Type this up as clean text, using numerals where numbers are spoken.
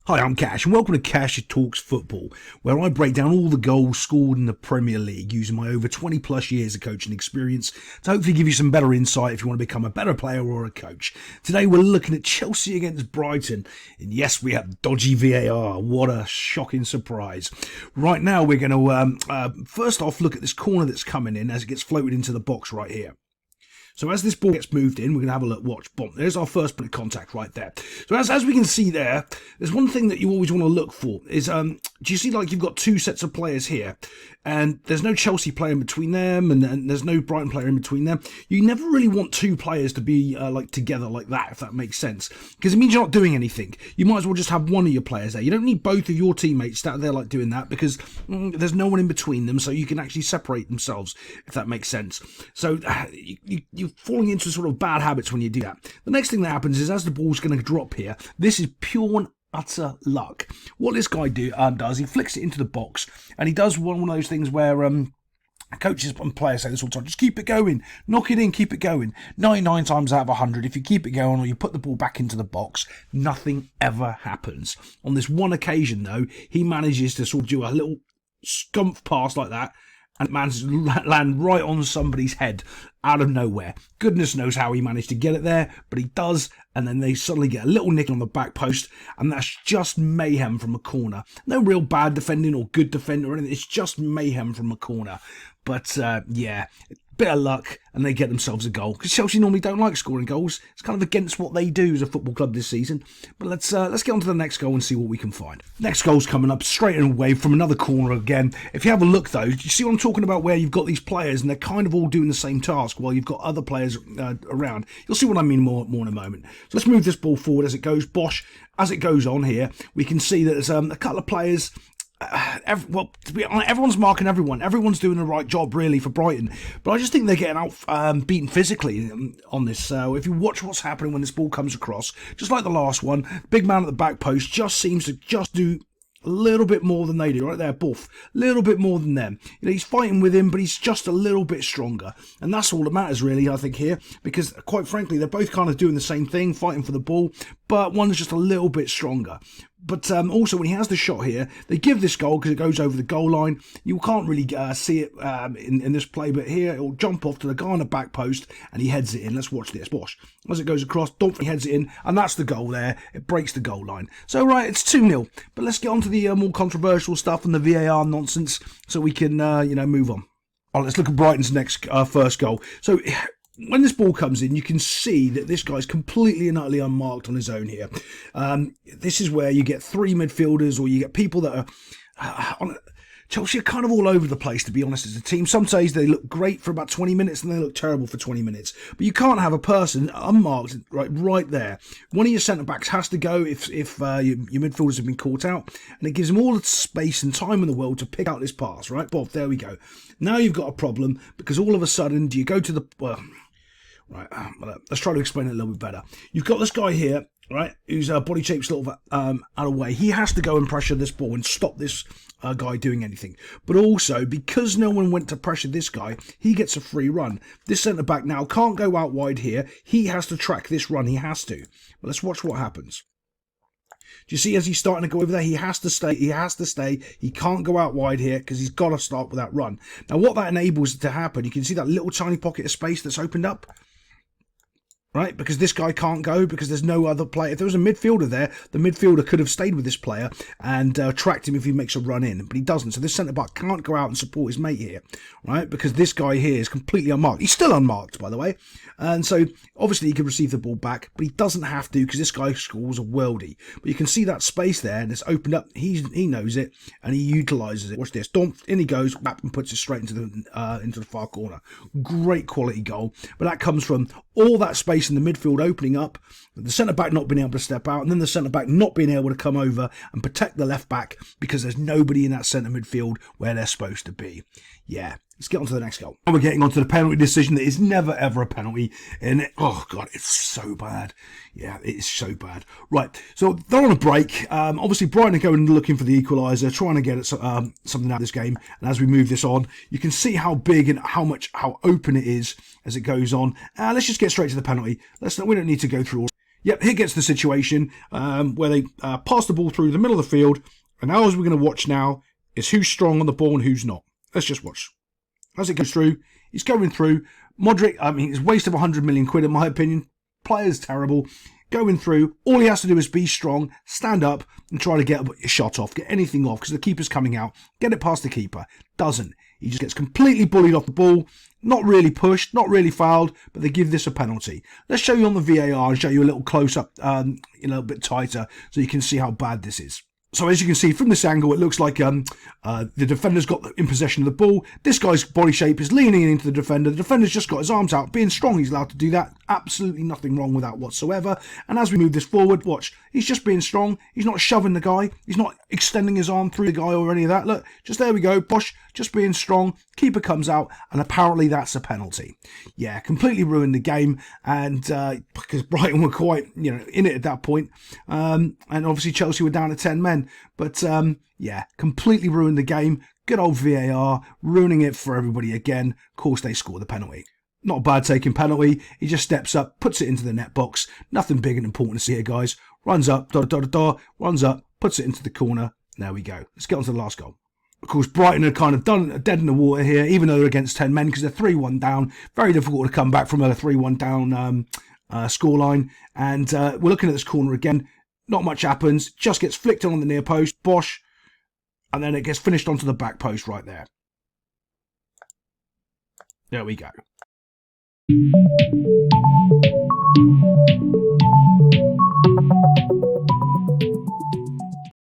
Hi, I'm Cash, and welcome to Cash Talks Football, where I break down all the goals scored in the Premier League using my over 20 plus years of coaching experience to hopefully give you some better insight if you want to become a better player or a coach. Today we're looking at Chelsea against Brighton, and yes, we have dodgy VAR. What a shocking surprise. Right now we're going to first off look at this corner that's coming in as it gets floated into the box right here. So as this ball gets moved in, we're going to have a look, watch, boom, there's our first point of contact right there. So as we can see there, there's one thing that you always want to look for is, do you see like you've got two sets of players here, and there's no Chelsea player in between them, and there's no Brighton player in between them. You never really want two players to be like together like that, if that makes sense, because it means you're not doing anything. You might as well just have one of your players there. You don't need both of your teammates out there like doing that, because there's no one in between them, so you can actually separate themselves, if that makes sense. So you're falling into sort of bad habits when you do that. The next thing that happens is as the ball's going to drop here, this is pure and utter luck. What this guy does, he flicks it into the box, and he does one of those things where coaches and players say this all the time: just keep it going, knock it in, keep it going. 99 times out of 100, if you keep it going or you put the ball back into the box, nothing ever happens. On this one occasion, though, he manages to sort of do a little scump pass like that, and it manages to land right on somebody's head out of nowhere. Goodness knows how he managed to get it there, but he does, and then they suddenly get a little nick on the back post, and that's just mayhem from a corner. No real bad defending or good defending or anything, it's just mayhem from a corner. But yeah, bit of luck, and they get themselves a goal, because Chelsea normally don't like scoring goals. It's kind of against what they do as a football club this season. But let's get on to the next goal and see what we can find. Next goal's coming up straight away from another corner again. If you have a look though, you see what I'm talking about, where you've got these players and they're kind of all doing the same task while you've got other players around. You'll see what I mean more in a moment. So let's move this ball forward as it goes. Bosh, as it goes on here, we can see that there's a couple of players. To be honest, everyone's marking everyone. Everyone's doing the right job, really, for Brighton. But I just think they're getting out beaten physically on this. So if you watch what's happening when this ball comes across, just like the last one, big man at the back post just seems to just do a little bit more than they do, right there, Buff. A little bit more than them. You know, he's fighting with him, but he's just a little bit stronger. And that's all that matters, really, I think, here. Because, quite frankly, they're both kind of doing the same thing, fighting for the ball, but one's just a little bit stronger. But also, when he has the shot here, they give this goal because it goes over the goal line. You can't really see it in this play, but here it'll jump off to the guy on the back post, and he heads it in. Let's watch this. Watch. As it goes across, he heads it in, and that's the goal there. It breaks the goal line. So, right, it's 2-0. But let's get on to the more controversial stuff and the VAR nonsense so we can, move on. All right, let's look at Brighton's first goal. So, when this ball comes in, you can see that this guy's completely and utterly unmarked on his own here. This is where you get three midfielders, or you get people that are Chelsea are kind of all over the place, to be honest, as a team. Some days they look great for about 20 minutes and they look terrible for 20 minutes. But you can't have a person unmarked right there. One of your centre-backs has to go if your midfielders have been caught out. And it gives them all the space and time in the world to pick out this pass, right? Bob, there we go. Now you've got a problem, because all of a sudden, do you go to the... Right, let's try to explain it a little bit better. You've got this guy here, right, whose body shape's a little bit out of way. He has to go and pressure this ball and stop this guy doing anything. But also, because no one went to pressure this guy, he gets a free run. This centre-back now can't go out wide here. He has to track this run. He has to. But let's watch what happens. Do you see as he's starting to go over there, he has to stay. He can't go out wide here because he's got to start with that run. Now, what that enables to happen, you can see that little tiny pocket of space that's opened up. Right, because this guy can't go because there's no other player. If there was a midfielder there, the midfielder could have stayed with this player and tracked him if he makes a run in, but he doesn't. So this centre-back can't go out and support his mate here, right, because this guy here is completely unmarked. He's still unmarked, by the way, and so obviously he can receive the ball back, but he doesn't have to because this guy scores a worldie. But you can see that space there, and it's opened up. He knows it, and he utilises it. Watch this. In he goes, and puts it straight into the far corner. Great quality goal, but that comes from all that space in the midfield opening up, the centre-back not being able to step out, and then the centre-back not being able to come over and protect the left-back because there's nobody in that centre midfield where they're supposed to be. Yeah, let's get on to the next goal. And we're getting on to the penalty decision that is never, ever a penalty. And oh, God, it's so bad. Yeah, it is so bad. Right, so they're on a break. Obviously, Brighton are going and looking for the equaliser, trying to get something out of this game. And as we move this on, you can see how big and how open it is as it goes on. Let's just get straight to the penalty. We don't need to go through all. Yep, here gets the situation where they pass the ball through the middle of the field, and all we're going to watch now is who's strong on the ball and who's not. Let's just watch. As it goes through, he's going through. Modric, I mean, it's a waste of 100 million quid in my opinion. Player's terrible. Going through, all he has to do is be strong, stand up, and try to get a shot off, get anything off, because the keeper's coming out, get it past the keeper. Doesn't. He just gets completely bullied off the ball, not really pushed, not really fouled, but they give this a penalty. Let's show you on the VAR and show you a little close-up, a little bit tighter, so you can see how bad this is. So as you can see from this angle, it looks like the defender's got in possession of the ball. This guy's body shape is leaning into the defender. The defender's just got his arms out. Being strong, he's allowed to do that. Absolutely nothing wrong with that whatsoever. And as we move this forward, watch. He's just being strong. He's not shoving the guy. He's not extending his arm through the guy or any of that. Look, just there we go. Bosh, just being strong. Keeper comes out, and apparently that's a penalty. Yeah, completely ruined the game. And because Brighton were quite, in it at that point. And obviously Chelsea were down to 10 men. But yeah, completely ruined the game. Good old VAR, ruining it for everybody again. Of course, they score the penalty. Not a bad taking penalty. He just steps up, puts it into the net box. Nothing big and important to see here, guys. Runs up, runs up, puts it into the corner. There we go. Let's get on to the last goal. Of course, Brighton are kind of dead in the water here, even though they're against 10 men, because they're 3-1 down. Very difficult to come back from a 3-1 down scoreline. And we're looking at this corner again. Not much happens. Just gets flicked on the near post. Bosh. And then it gets finished onto the back post right there. There we go.